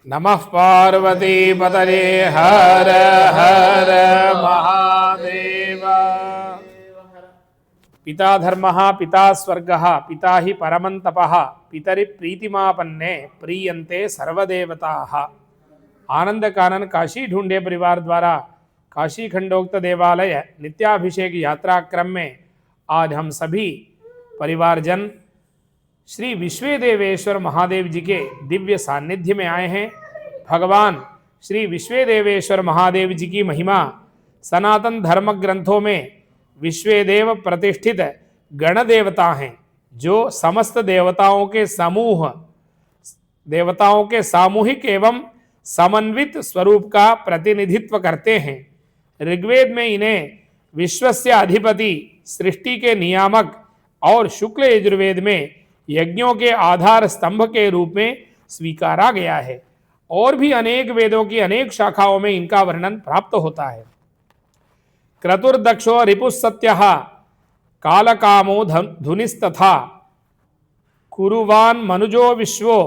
नमः पार्वती पतये हर हर महादेव। पिता धर्मः पिता स्वर्गः पिता हि परमं तपः पितरि प्रीतिमापन्ने प्रीयन्ते सर्वदेवताः। आनंद कानन काशी ढूंढे परिवार द्वारा काशी खंडोक्त देवालय नित्याभिषेक यात्रा क्रम में आज हम सभी परिवारजन श्री विश्वेदेवेश्वर महादेव जी के दिव्य सानिध्य में आए हैं। भगवान श्री विश्वेदेवेश्वर महादेव जी की महिमा सनातन धर्म ग्रंथों में विश्वेदेव प्रतिष्ठित गण देवता हैं, जो समस्त देवताओं के समूह देवताओं के सामूहिक एवं समन्वित स्वरूप का प्रतिनिधित्व करते हैं। ऋग्वेद में इन्हें विश्वस्य अधिपति, सृष्टि के नियामक और शुक्ल यजुर्वेद में यज्ञों के आधार स्तंभ के रूप में स्वीकारा गया है। और भी अनेक वेदों की अनेक शाखाओं में इनका वर्णन प्राप्त होता है। क्रतुर्दक्षो रिपुसत्यः कालकामो धुनिस्तथा कुरुवान् मनुजो विश्वो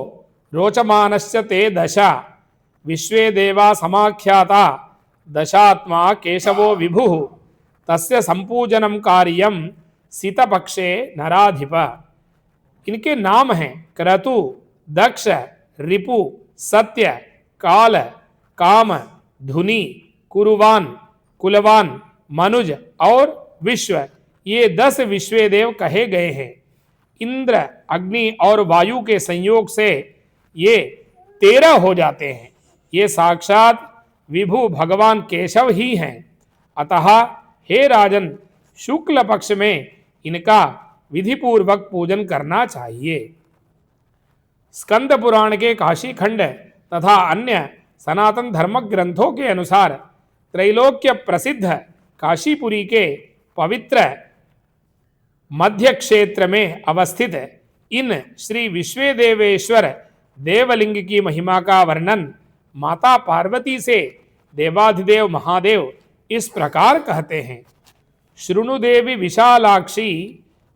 रोचमानस्य ते दशा विश्वे देवा समाख्याता दशात्मा केशवो विभुः तस्य संपूजनं कार्यं सितपक्षे नराधिप। इनके नाम हैं क्रतु, दक्ष, रिपु, सत्य, काल, काम, धुनि, कुरुवान, कुलवान, मनुज और विश्व, ये 10 विश्वेदेव कहे गए हैं। इंद्र, अग्नि और वायु के संयोग से ये 13 हो जाते हैं। ये साक्षात विभु भगवान केशव ही हैं। अतः हे राजन, शुक्ल पक्ष में इनका विधिपूर्वक पूजन करना चाहिए। स्कंद पुराण के काशी खंड तथा अन्य सनातन धर्म ग्रंथों के अनुसार त्रैलोक्य प्रसिद्ध काशीपुरी के पवित्र मध्य क्षेत्र में अवस्थित इन श्री विश्वेदेवेश्वर देवलिंग की महिमा का वर्णन माता पार्वती से देवाधिदेव महादेव इस प्रकार कहते हैं। शृणु देवी विशालाक्षी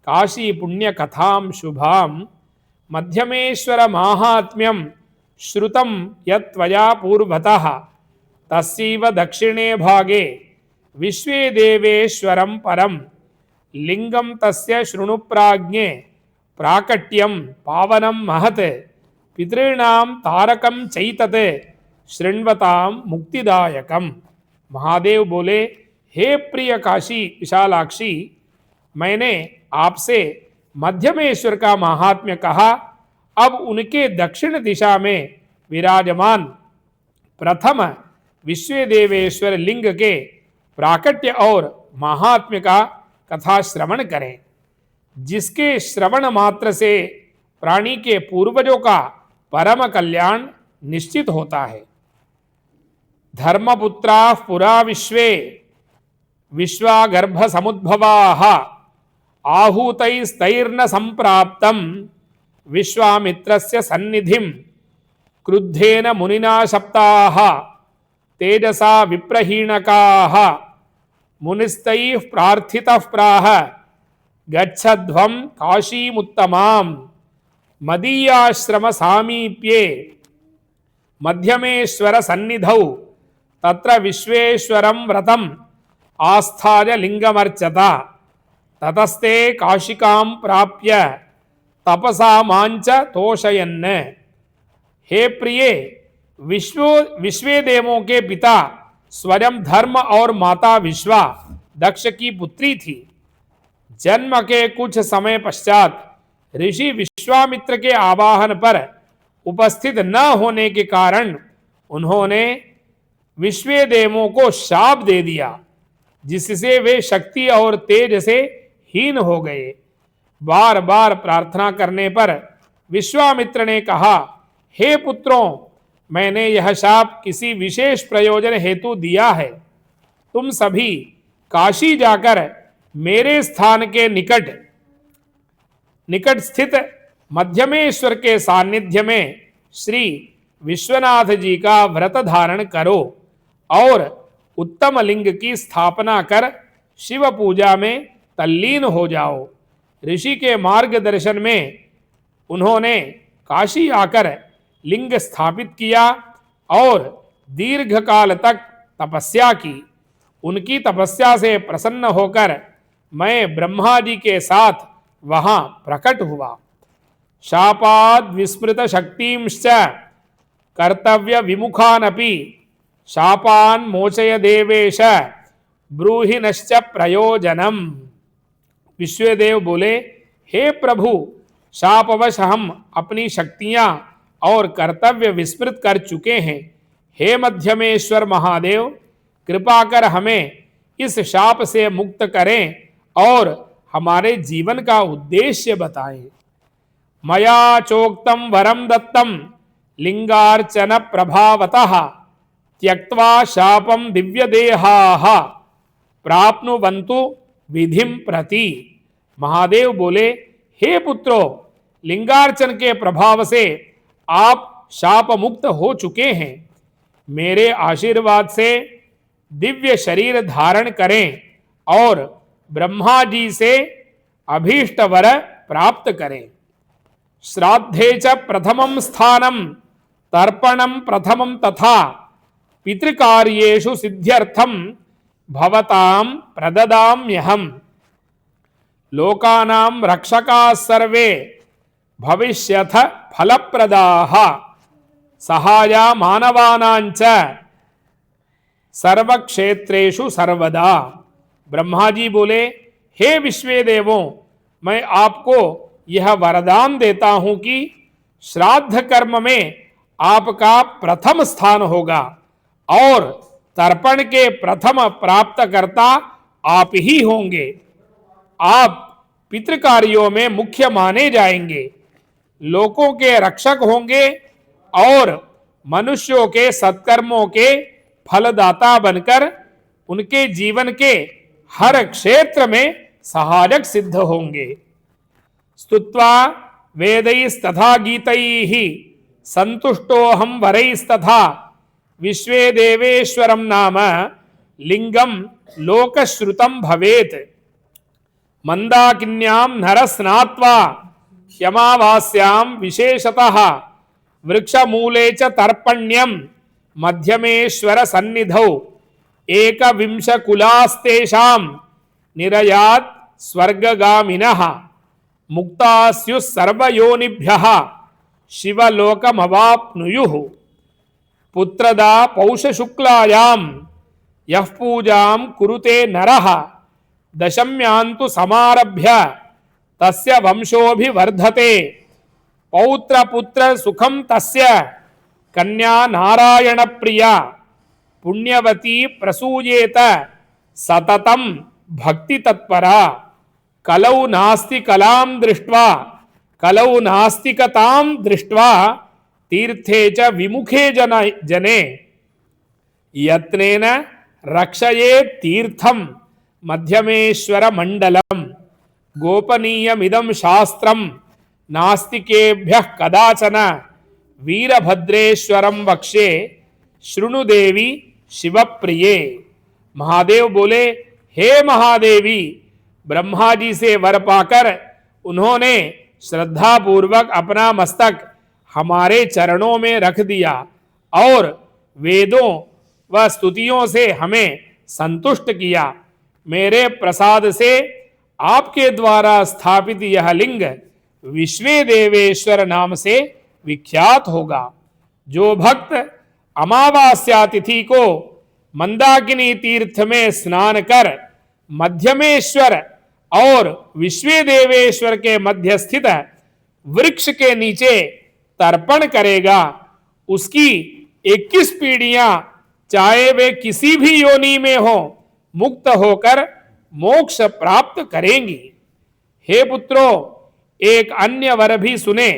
काशी पुण्य कथां शुभां मध्यमेश्वर माहात्म्यं श्रुतं यत्त्वया पूर्वतः तस्यैव दक्षिणे भागे विश्वेदेवेश्वरं परं लिंगं तस्य शृणु प्राज्ञे प्राकट्यं पावनं महत् पितॄणां तारकं चैतत् शृण्वतां मुक्तिदायकम्। महादेव बोले, हे प्रिय काशी विशालाक्षी, मैंने आपसे मध्यमेश्वर का महात्म्य कहा। अब उनके दक्षिण दिशा में विराजमान प्रथम विश्वेदेवेश्वर लिंग के प्राकट्य और महात्म्य का कथा श्रवण करें, जिसके श्रवण मात्र से प्राणी के पूर्वजों का परम कल्याण निश्चित होता है। धर्मपुत्राः पुरा विश्वे विश्वागर्भ समुद्भवाः आहूतैस्तैर्न संप्राप्तं विश्वामित्रस्य सन्निधिं क्रुद्धेन मुनिना शप्ताः तेजसा विप्रहीणकाः मुनिस्तैः प्रार्थितः प्राह गच्छध्वं काशीमुत्तमां मदीयाश्रम सामीप्ये मध्यमेश्वर सन्निधौ तत्र विश्वेश्वरं व्रतम् आस्थाय लिंगमर्चता ततस्ते काशिकां प्राप्य तपसा मांच तोषयन्। हे प्रिये, विश्वेदेवों के पिता स्वयं धर्म और माता विश्वा दक्ष की पुत्री थी। जन्म के कुछ समय पश्चात ऋषि विश्वामित्र के आवाहन पर उपस्थित न होने के कारण उन्होंने विश्वेदेवों को शाप दे दिया, जिससे वे शक्ति और तेज से हीन हो गए। बार बार प्रार्थना करने पर विश्वामित्र ने कहा, हे पुत्रों, मैंने यह शाप किसी विशेष प्रयोजन हेतु दिया है। तुम सभी काशी जाकर मेरे स्थान के निकट स्थित मध्यमेश्वर के सानिध्य में श्री विश्वनाथ जी का व्रत धारण करो और उत्तम लिंग की स्थापना कर शिव पूजा में तल्लीन हो जाओ। ऋषि के मार्गदर्शन में उन्होंने काशी आकर लिंग स्थापित किया और दीर्घ काल तक तपस्या की। उनकी तपस्या से प्रसन्न होकर मैं ब्रह्मा जी के साथ वहां प्रकट हुआ। शापाद विस्मृत शक्तिंश्च कर्तव्य विमुखानपि शापान मोचय देवेश ब्रूहि नश्च प्रयोजनम। विश्वदेव बोले, हे प्रभु, शापवश हम अपनी शक्तियां और कर्तव्य विस्मृत कर चुके हैं। हे मध्यमेश्वर महादेव, कृपा कर हमें इस शाप से मुक्त करें और हमारे जीवन का उद्देश्य बताएं। मया चोक्तम वरम दत्तम लिंगार्चन प्रभावतः त्यक्त्वा शापम दिव्य देहाः प्राप्नुवन्तु विधिम प्रति। महादेव बोले, हे पुत्रो, लिंगार्चन के प्रभाव से आप शाप मुक्त हो चुके हैं। मेरे आशीर्वाद से दिव्य शरीर धारण करें और ब्रह्मा जी से अभीष्ट वर प्राप्त करें। श्राद्धे च प्रथमं स्थानं तर्पणं प्रथमं तथा पितृकार्येषु सिद्ध्यर्थं भवतां प्रददाम्यहम्। लोकानां रक्षकाः सर्वे भविष्यथ फलप्रदाः सहाया मानवानां च सर्वक्षेत्रेषु सर्वदा। ब्रह्मा जी बोले, हे विश्वेदेवों, मैं आपको यह वरदान देता हूं कि श्राद्ध कर्म में आपका प्रथम स्थान होगा और तर्पण के प्रथम प्राप्तकर्ता आप ही होंगे। आप पितृकार्यों में मुख्य माने जाएंगे, लोकों के रक्षक होंगे और मनुष्यों के सत्कर्मों के फलदाता बनकर उनके जीवन के हर क्षेत्र में सहायक सिद्ध होंगे। स्तुत्वा वेदैस्तथा गीतैः संतुष्टोऽहं वरैस्तथा विश्वे देवेश्वरं नाम लिंगम लोकश्रुतं भवेत्। मंदाकिन्यां नरस्नात्वा ह्यमावास्यां विशेषतः वृक्षमूले च तर्पण्यं मध्यमेश्वर सन्निधौ एकविंशकुलास्तेषां निरयात् स्वर्गगामिनः मुक्तास्युः सर्वयोनिभ्यः शिवलोकमवाप्नुयुः। पुत्रदा पौषशुक्लायां यः पूजां कुरुते नरः दशम्यान्तु समारभ्य तस्य वंशोऽभिवर्धते। पौत्र पुत्र सुखं तस्य कन्या नारायण प्रिया पुण्यवती प्रसूयेत सततं भक्ति तत्परा। कलौ नास्ति कलां दृष्ट्वा कलौ नास्तिकतां दृष्ट्वा तीर्थे च विमुखे जने यत्नेन रक्षये तीर्थं मध्यमेश्वर मंडलम। गोपनीयमिदं शास्त्रं नास्तिकेभ्यः कदाचन वीरभद्रेश्वरं वक्ष्ये शृणु देवी शिवप्रिये। महादेव बोले, हे महादेवी, ब्रह्मा जी से वर पाकर उन्होंने श्रद्धा पूर्वक अपना मस्तक हमारे चरणों में रख दिया और वेदों व स्तुतियों से हमें संतुष्ट किया। मेरे प्रसाद से आपके द्वारा स्थापित यह लिंग विश्वेदेवेश्वर नाम से विख्यात होगा। जो भक्त अमावास्या तिथि को मंदाकिनी तीर्थ में स्नान कर मध्यमेश्वर और विश्वेदेवेश्वर के मध्य स्थित वृक्ष के नीचे तर्पण करेगा, उसकी 21 पीढ़ियां चाहे वे किसी भी योनि में हो मुक्त होकर मोक्ष प्राप्त करेंगी। हे पुत्रों, एक अन्य वर भी सुने।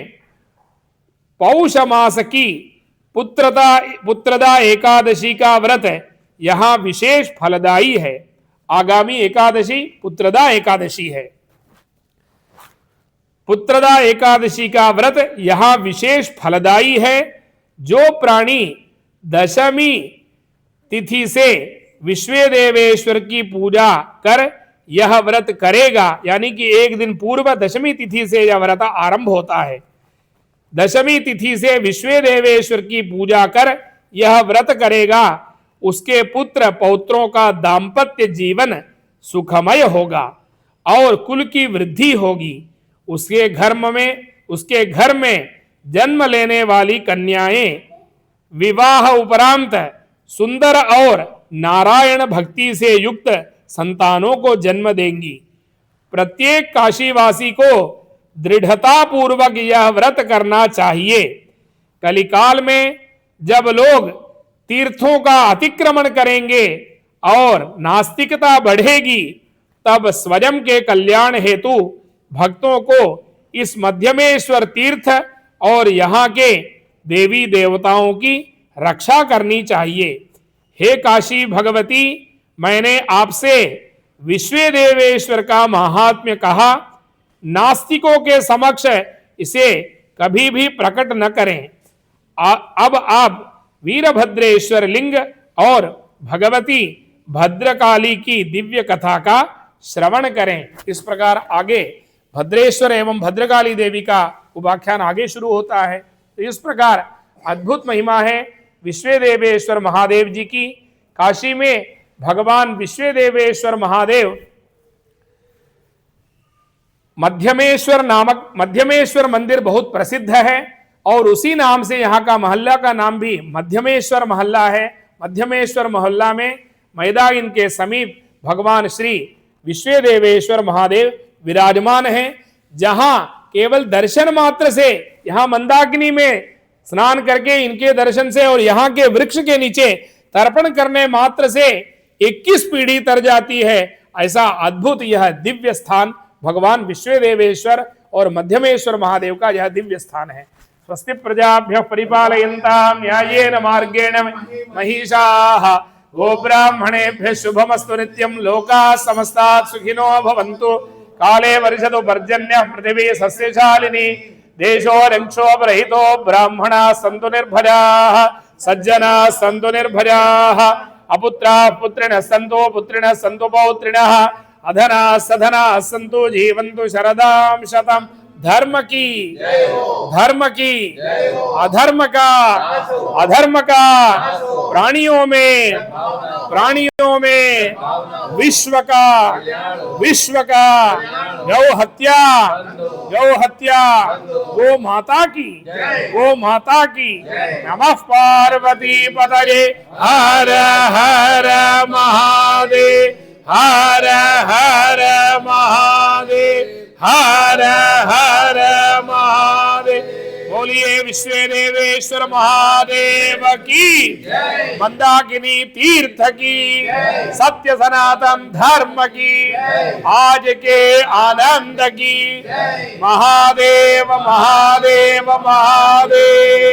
पौष मास की पुत्रदा एकादशी का व्रत यहां विशेष फलदायी है। आगामी एकादशी पुत्रदा एकादशी है। पुत्रदा एकादशी का व्रत यहां विशेष फलदायी है। जो प्राणी दशमी तिथि से विश्वेदेवेश्वर की पूजा कर यह व्रत करेगा, यानी कि एक दिन पूर्व दशमी तिथि से यह व्रत आरंभ होता है। दशमी तिथि से विश्वेदेवेश्वर की पूजा कर यह व्रत करेगा उसके पुत्र पौत्रों का दाम्पत्य जीवन सुखमय होगा और कुल की वृद्धि होगी। उसके घर में जन्म लेने वाली कन्याएं विवाह उपरांत सुंदर और नारायण भक्ति से युक्त संतानों को जन्म देंगी। प्रत्येक काशीवासी को दृढ़ता पूर्वक यह व्रत करना चाहिए। कलिकाल में जब लोग तीर्थों का अतिक्रमण करेंगे और नास्तिकता बढ़ेगी, तब स्वयं के कल्याण हेतु भक्तों को इस मध्यमेश्वर तीर्थ और यहाँ के देवी देवताओं की रक्षा करनी चाहिए। हे काशी भगवती, मैंने आपसे विश्वेदेवेश्वर का महात्म्य कहा, नास्तिकों के समक्ष इसे कभी भी प्रकट न करें। अब आप वीरभद्रेश्वर लिंग और भगवती भद्रकाली की दिव्य कथा का श्रवण करें। इस प्रकार आगे भद्रेश्वर एवं भद्रकाली देवी का उपाख्यान आगे शुरू होता है। तो इस प्रकार अद्भुत महिमा है विश्वेदेवेश्वर महादेव जी की। काशी में भगवान विश्वेदेवेश्वर महादेव मध्यमेश्वर मंदिर बहुत प्रसिद्ध है और उसी नाम से यहाँ का मोहल्ला का नाम भी मध्यमेश्वर मोहल्ला है। मध्यमेश्वर मोहल्ला में मैदान के समीप भगवान श्री विश्वेदेवेश्वर महादेव विराजमान हैं, जहां केवल दर्शन मात्र से, यहाँ मंदाकिनी में स्नान करके इनके दर्शन से और यहाँ के वृक्ष के नीचे तर्पण करने मात्र से 21 पीढ़ी तर जाती है। ऐसा अद्भुत यह दिव्य स्थान भगवान विश्वेदेवेश्वर और मध्यमेश्वर महादेव का यह दिव्य स्थान है। स्वस्ति प्रजाभ्यः परिपालयन्तां न्यायेन मार्गेण महिषाः गोब्राह्मणेभ्यः शुभमस्तु नित्यं लोकाः समस्ताः सुखिनो भवन्तु। काले वर्षतु पर्जन्यः पृथिवी सस्यशालिनी देशोरक्षोभरहितो ब्राह्मणाः सन्तु निर्भयाः सज्जनाः सन्तु निर्भयाः अपुत्राः पुत्रिणः सन्तु पौत्रिणः अधनाः सधनाः सन्तु जीवन्तु शरदां शतम्। धर्म की अधर्म का प्राणियों में विश्व का गौ हत्या गो माता की नमः पार्वती पतये हर हर महादेव हर हर महादेव हर हर महादेव। बोलिए विश्वेदेवेश्वर महादेव की, मंदाकिनी तीर्थ की, सत्य सनातन धर्म की, आज के आनंद की। महादेव महादेव महादेव।